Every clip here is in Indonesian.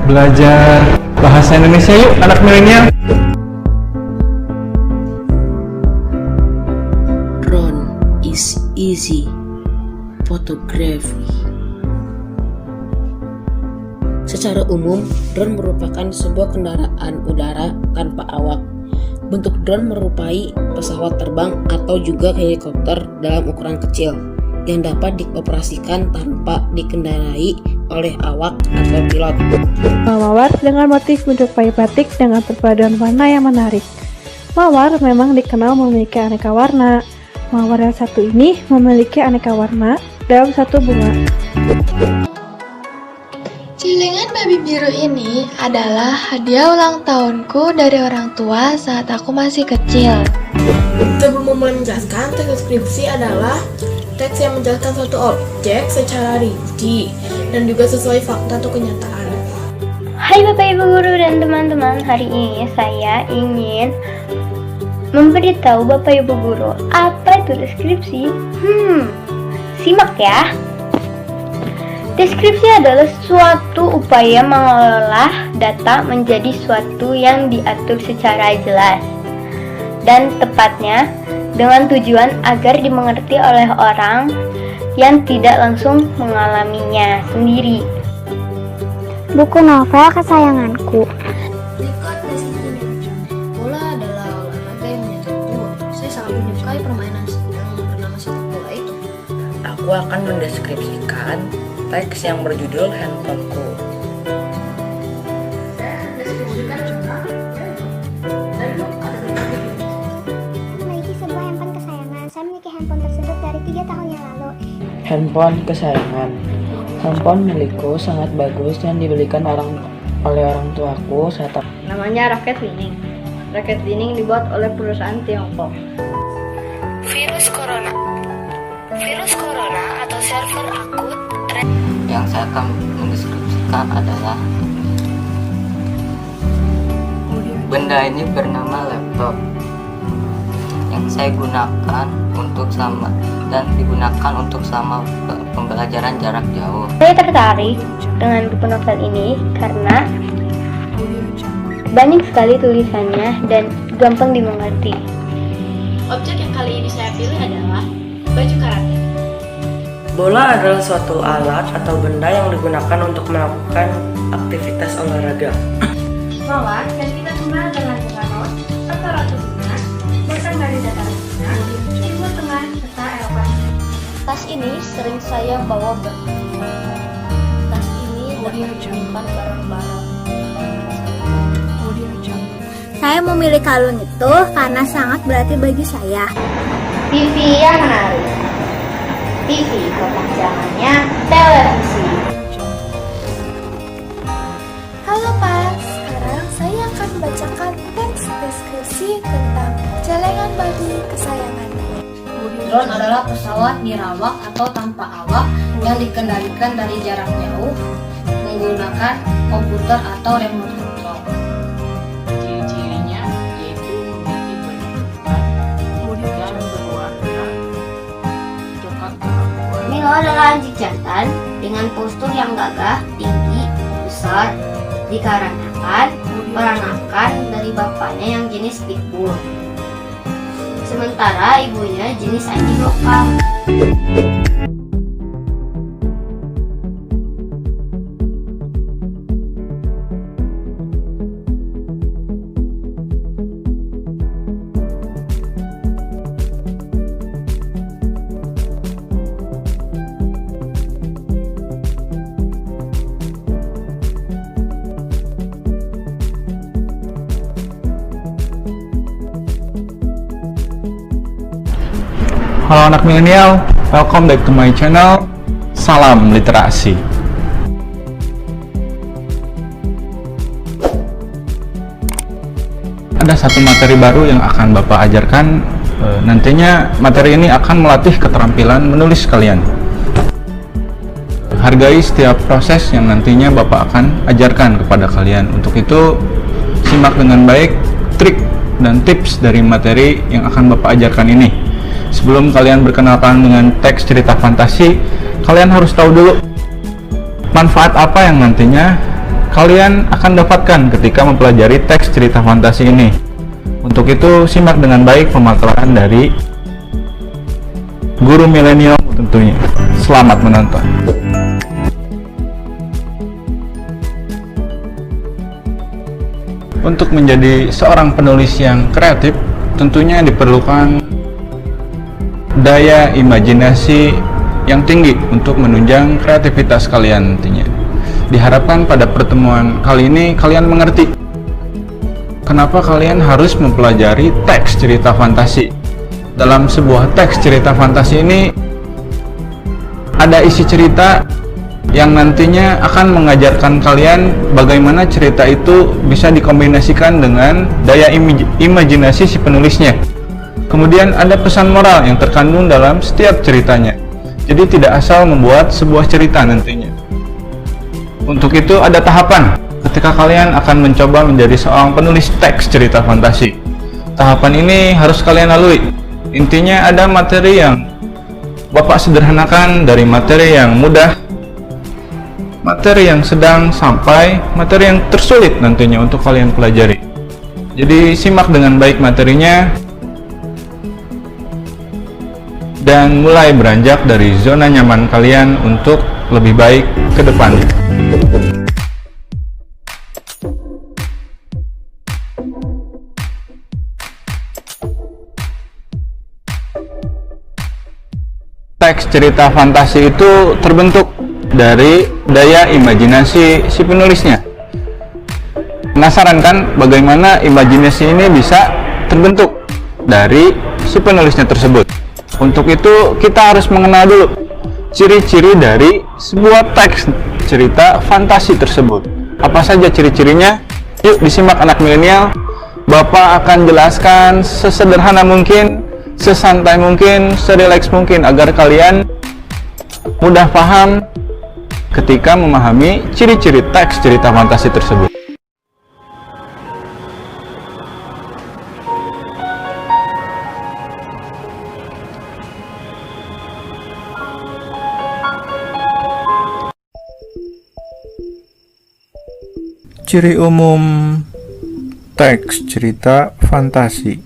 belajar bahasa Indonesia yuk anak milenial. Drone is easy photography. Secara umum, drone merupakan sebuah kendaraan udara tanpa awak. Bentuk drone menyerupai pesawat terbang atau juga helikopter dalam ukuran kecil yang dapat dioperasikan tanpa dikendarai oleh awak atau pilot. Mawar dengan motif menyerupai batik dengan perpaduan warna yang menarik. Mawar memang dikenal memiliki aneka warna. Mawar yang satu ini memiliki aneka warna dalam satu bunga. Celengan babi biru ini adalah hadiah ulang tahunku dari orang tua saat aku masih kecil. Sebelum memulai menjelaskan, teks deskripsi adalah teks yang menjelaskan suatu objek secara rinci dan juga sesuai fakta atau kenyataan. Hai Bapak Ibu Guru dan teman-teman, hari ini saya ingin memberitahu Bapak Ibu Guru apa itu deskripsi. Simak ya. Deskripsi adalah suatu upaya mengolah data menjadi suatu yang diatur secara jelas dan tepatnya dengan tujuan agar dimengerti oleh orang yang tidak langsung mengalaminya sendiri. Buku novel kesayanganku. Bola adalah olahraga yang menyentuh. Saya sangat menyukai permainan yang bernama sepak bola itu. Aku akan mendeskripsikan teks yang berjudul handphoneku. Memiliki sebuah handphone kesayangan. Saya memiliki handphone tersebut dari 3 tahun yang lalu. Handphone kesayangan. Handphone milikku sangat bagus dan dibelikan oleh orang tuaku saat aku. Namanya Rocket Winning. Rocket Winning dibuat oleh perusahaan Tiongkok. Virus corona atau server akut. Yang saya akan mendeskripsikan adalah benda ini bernama laptop yang saya gunakan untuk digunakan untuk selama pembelajaran jarak jauh. Saya tertarik dengan buku novel ini karena banyak sekali tulisannya dan gampang dimengerti. Objek yang kali ini saya pilih adalah baju karate. Bola adalah suatu alat atau benda yang digunakan untuk melakukan aktivitas olahraga. Mawar yang kita kenal dengan bunga ros atau ratu bunga, datang dari dataran bunga, timur tengah serta Eropa. Tas ini sering saya bawa tas ini dapat menyimpan barang-barang. Saya memilih kalung itu karena sangat berarti bagi saya. TV yang menarik. TV kepanjangannya televisi. Halo Pak, sekarang saya akan membacakan teks deskripsi tentang celengan babi kesayanganku. Drone adalah pesawat dirawak atau tanpa awak yang dikendalikan dari jarak jauh menggunakan komputer atau remote control. Ciri-cirinya yaitu memiliki bentukan dan berwarna coklat keabu. Milo adalah anjing jantan dengan postur yang gagah, tinggi, besar, dikarenakan peranakan dari bapaknya yang jenis pitbull. Sementara ibunya jenis anjing lokal. Halo anak milenial, welcome back to my channel. Salam literasi. Ada satu materi baru yang akan Bapak ajarkan. Nantinya materi ini akan melatih keterampilan menulis kalian. Hargai setiap proses yang nantinya Bapak akan ajarkan kepada kalian. Untuk itu, simak dengan baik trik dan tips dari materi yang akan Bapak ajarkan ini. Sebelum kalian berkenalan dengan teks cerita fantasi, kalian harus tahu dulu manfaat apa yang nantinya kalian akan dapatkan ketika mempelajari teks cerita fantasi ini. Untuk itu, simak dengan baik pemaparan dari guru milenial tentunya. Selamat menonton. Untuk menjadi seorang penulis yang kreatif, tentunya diperlukan daya imajinasi yang tinggi untuk menunjang kreativitas kalian nantinya. Diharapkan pada pertemuan kali ini kalian mengerti kenapa kalian harus mempelajari teks cerita fantasi. Dalam sebuah teks cerita fantasi ini ada isi cerita yang nantinya akan mengajarkan kalian bagaimana cerita itu bisa dikombinasikan dengan daya imajinasi si penulisnya. Kemudian ada pesan moral yang terkandung dalam setiap ceritanya. Jadi tidak asal membuat sebuah cerita nantinya. Untuk itu ada tahapan ketika kalian akan mencoba menjadi seorang penulis teks cerita fantasi. Tahapan ini harus kalian lalui. Intinya ada materi yang Bapak sederhanakan dari materi yang mudah, materi yang sedang, sampai materi yang tersulit nantinya untuk kalian pelajari. Jadi simak dengan baik materinya dan mulai beranjak dari zona nyaman kalian untuk lebih baik ke depannya. Teks cerita fantasi itu terbentuk dari daya imajinasi si penulisnya. Penasaran kan bagaimana imajinasi ini bisa terbentuk dari si penulisnya tersebut? Untuk itu kita harus mengenal dulu ciri-ciri dari sebuah teks cerita fantasi tersebut. Apa saja ciri-cirinya? Yuk disimak anak milenial. Bapak akan jelaskan sesederhana mungkin, sesantai mungkin, serileks mungkin agar kalian mudah paham ketika memahami ciri-ciri teks cerita fantasi tersebut. Ciri umum teks cerita fantasi.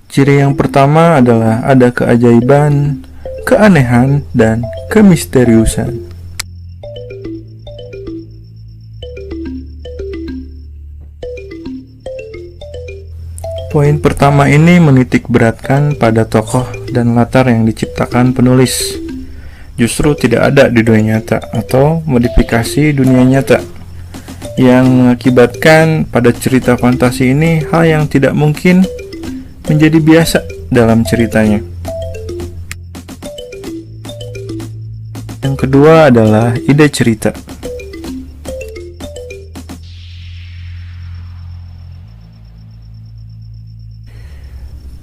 Ciri yang pertama adalah ada keajaiban, keanehan, dan kemisteriusan. Poin pertama ini menitik beratkan pada tokoh dan latar yang diciptakan penulis. Justru tidak ada di dunia nyata atau modifikasi dunia nyata, yang mengakibatkan pada cerita fantasi ini hal yang tidak mungkin menjadi biasa dalam ceritanya. Yang kedua adalah ide cerita.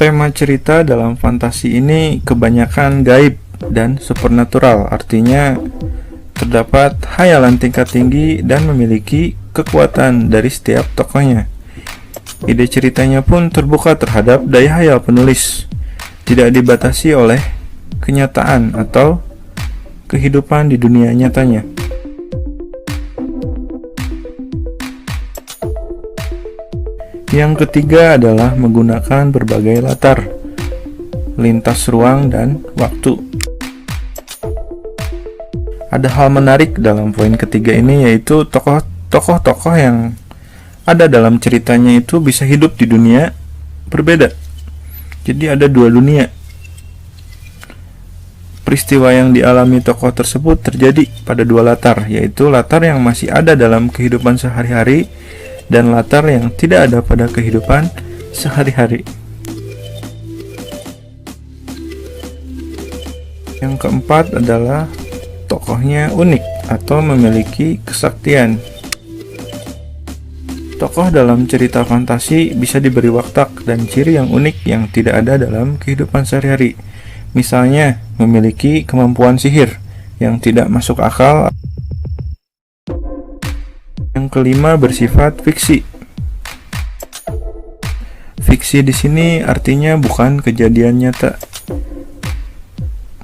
Tema cerita dalam fantasi ini kebanyakan gaib dan supernatural, artinya terdapat hayalan tingkat tinggi dan memiliki kekuatan dari setiap tokohnya. Ide ceritanya pun terbuka terhadap daya hayal penulis, tidak dibatasi oleh kenyataan atau kehidupan di dunia nyatanya. Yang ketiga adalah menggunakan berbagai latar, lintas ruang dan waktu. Ada hal menarik dalam poin ketiga ini, yaitu tokoh-tokoh yang ada dalam ceritanya itu bisa hidup di dunia berbeda. Jadi ada dua dunia. Peristiwa yang dialami tokoh tersebut terjadi pada dua latar, yaitu latar yang masih ada dalam kehidupan sehari-hari dan latar yang tidak ada pada kehidupan sehari-hari. Yang keempat adalah tokohnya unik atau memiliki kesaktian. Tokoh dalam cerita fantasi bisa diberi watak dan ciri yang unik yang tidak ada dalam kehidupan sehari-hari. Misalnya, memiliki kemampuan sihir yang tidak masuk akal. Yang kelima bersifat fiksi. Fiksi di sini artinya bukan kejadian nyata,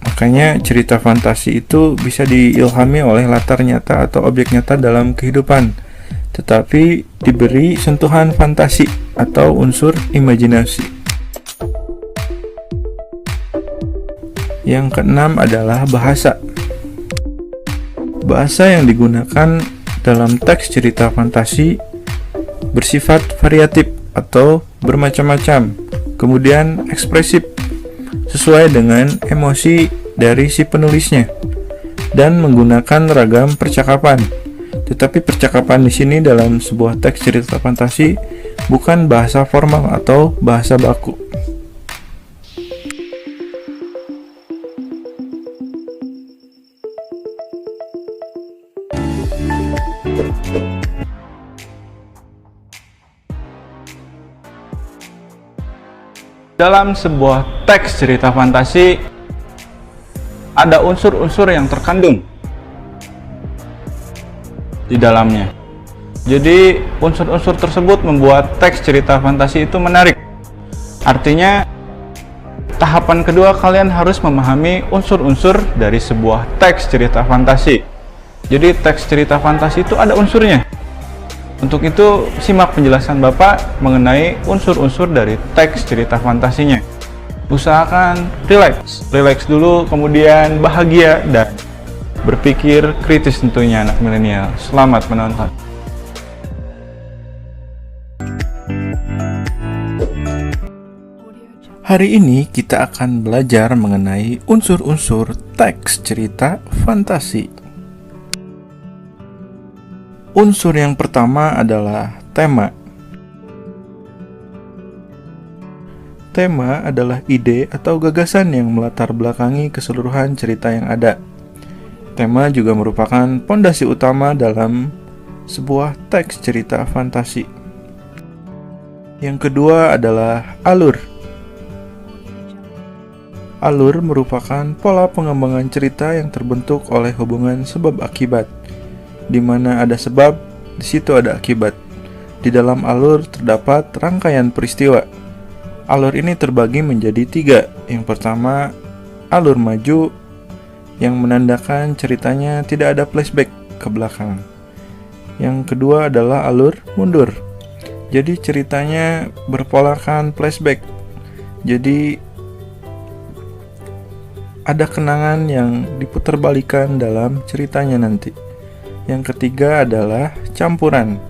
Makanya cerita fantasi itu bisa diilhami oleh latar nyata atau objek nyata dalam kehidupan, tetapi diberi sentuhan fantasi atau unsur imajinasi. Yang keenam adalah bahasa. Bahasa yang digunakan dalam teks cerita fantasi bersifat variatif atau bermacam-macam, kemudian ekspresif, sesuai dengan emosi dari si penulisnya, dan menggunakan ragam percakapan. Tetapi percakapan di sini dalam sebuah teks cerita fantasi bukan bahasa formal atau bahasa baku. Dalam sebuah teks cerita fantasi ada unsur-unsur yang terkandung di dalamnya. Jadi unsur-unsur tersebut membuat teks cerita fantasi itu menarik. Artinya tahapan kedua, kalian harus memahami unsur-unsur dari sebuah teks cerita fantasi. Jadi teks cerita fantasi itu ada unsurnya. Untuk itu, simak penjelasan Bapak mengenai unsur-unsur dari teks cerita fantasinya. Usahakan relax dulu, kemudian bahagia dan berpikir kritis tentunya anak milenial. Selamat menonton. Hari ini kita akan belajar mengenai unsur-unsur teks cerita fantasi. Unsur yang pertama adalah tema. Tema adalah ide atau gagasan yang melatar belakangi keseluruhan cerita yang ada. Tema juga merupakan pondasi utama dalam sebuah teks cerita fantasi. Yang kedua adalah alur. Alur merupakan pola pengembangan cerita yang terbentuk oleh hubungan sebab akibat. Di mana ada sebab, di situ ada akibat. Di dalam alur terdapat rangkaian peristiwa. Alur ini terbagi menjadi 3. Yang pertama, alur maju, yang menandakan ceritanya tidak ada flashback ke belakang. Yang kedua adalah alur mundur. Jadi ceritanya berpolakan flashback. Jadi ada kenangan yang diputerbalikan dalam ceritanya nanti. Yang ketiga adalah campuran.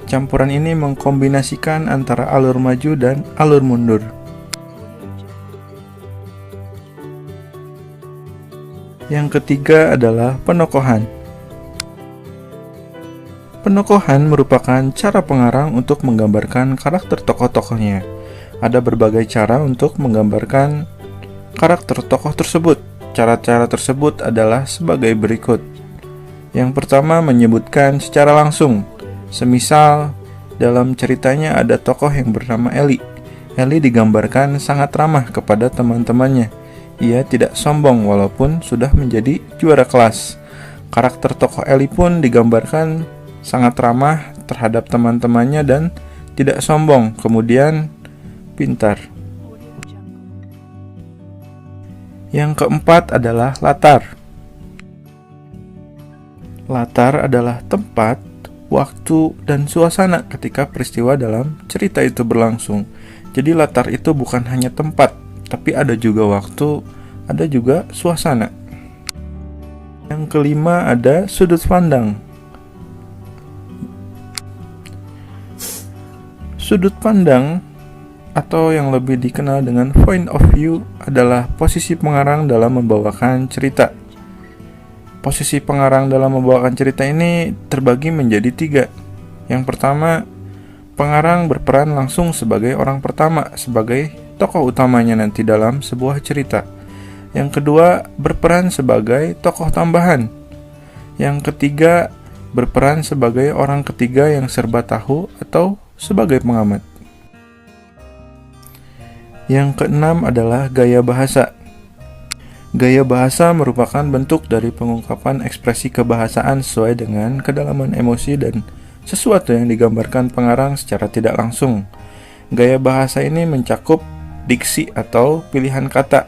Campuran ini mengkombinasikan antara alur maju dan alur mundur. Yang ketiga adalah penokohan. Penokohan merupakan cara pengarang untuk menggambarkan karakter tokoh-tokohnya. Ada berbagai cara untuk menggambarkan karakter tokoh tersebut. Cara-cara tersebut adalah sebagai berikut. Yang pertama, menyebutkan secara langsung. Semisal, dalam ceritanya ada tokoh yang bernama Eli. Eli digambarkan sangat ramah kepada teman-temannya. Ia tidak sombong walaupun sudah menjadi juara kelas. Karakter tokoh Eli pun digambarkan sangat ramah terhadap teman-temannya dan tidak sombong, kemudian pintar. Yang keempat adalah latar. Latar adalah tempat, waktu, dan suasana ketika peristiwa dalam cerita itu berlangsung. Jadi latar itu bukan hanya tempat, tapi ada juga waktu, ada juga suasana. Yang kelima ada sudut pandang. Sudut pandang atau yang lebih dikenal dengan point of view adalah posisi pengarang dalam membawakan cerita. Posisi pengarang dalam membawakan cerita ini terbagi menjadi 3. Yang pertama, pengarang berperan langsung sebagai orang pertama, sebagai tokoh utamanya nanti dalam sebuah cerita. Yang kedua, berperan sebagai tokoh tambahan. Yang ketiga, berperan sebagai orang ketiga yang serba tahu atau sebagai pengamat. Yang keenam adalah gaya bahasa. Gaya bahasa merupakan bentuk dari pengungkapan ekspresi kebahasaan sesuai dengan kedalaman emosi dan sesuatu yang digambarkan pengarang secara tidak langsung. Gaya bahasa ini mencakup diksi atau pilihan kata.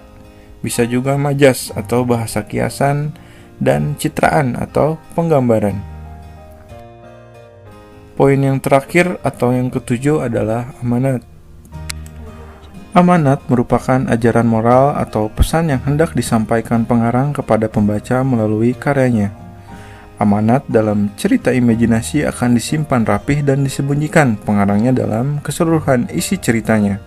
bisa juga majas atau bahasa kiasan, dan citraan atau penggambaran. Poin yang terakhir atau yang ketujuh adalah amanat. Amanat merupakan ajaran moral atau pesan yang hendak disampaikan pengarang kepada pembaca melalui karyanya. Amanat dalam cerita imajinasi akan disimpan rapih dan disembunyikan pengarangnya dalam keseluruhan isi ceritanya.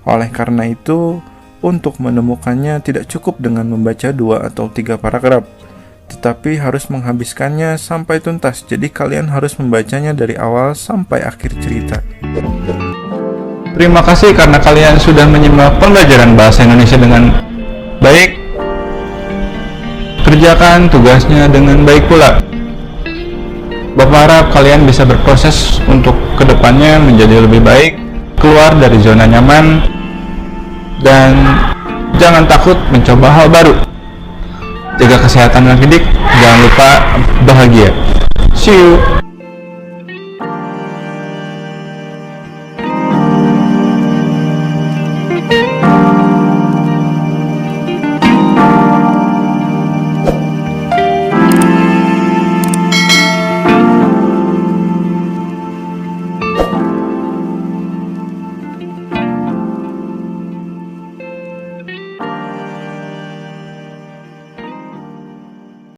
Oleh karena itu, untuk menemukannya tidak cukup dengan membaca 2 atau 3 paragraf, tetapi harus menghabiskannya sampai tuntas. Jadi kalian harus membacanya dari awal sampai akhir cerita. Terima kasih karena kalian sudah menyimak pembelajaran bahasa Indonesia dengan baik. Kerjakan tugasnya dengan baik pula. Bapak harap kalian bisa berproses untuk kedepannya menjadi lebih baik, keluar dari zona nyaman, dan jangan takut mencoba hal baru. Jaga kesehatan anak didik, jangan lupa bahagia. See you!